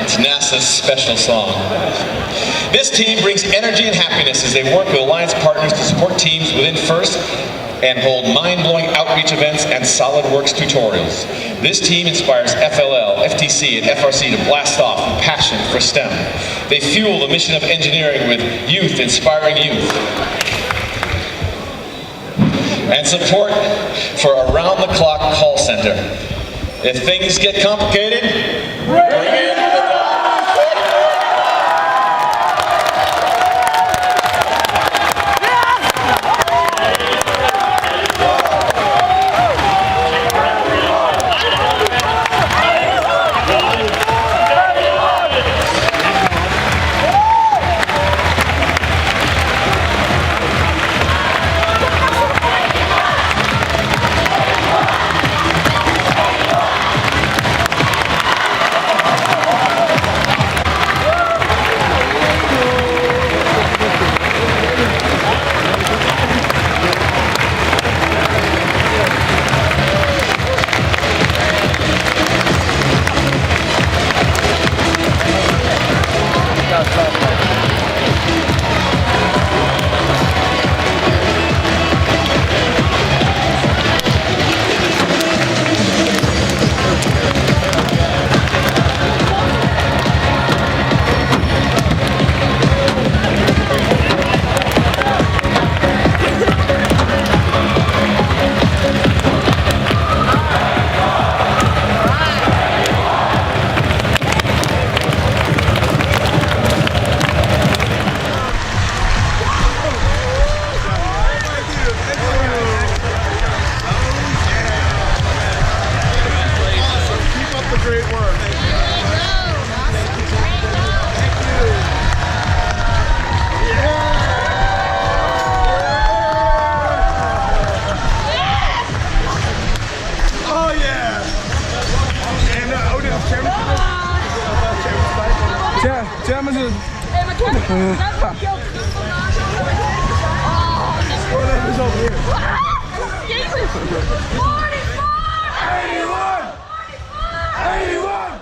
It's NASA's special song. This team brings energy and happiness as they work with alliance partners to support teams within FIRST and hold mind-blowing outreach events and SolidWorks tutorials. This team inspires FLL, FTC, and FRC to blast off with passion for STEM. They fuel the mission of engineering with youth inspiring youth. And support for around-the-clock call center. If things get complicated, bring in the Jesus! 44! 81! 81!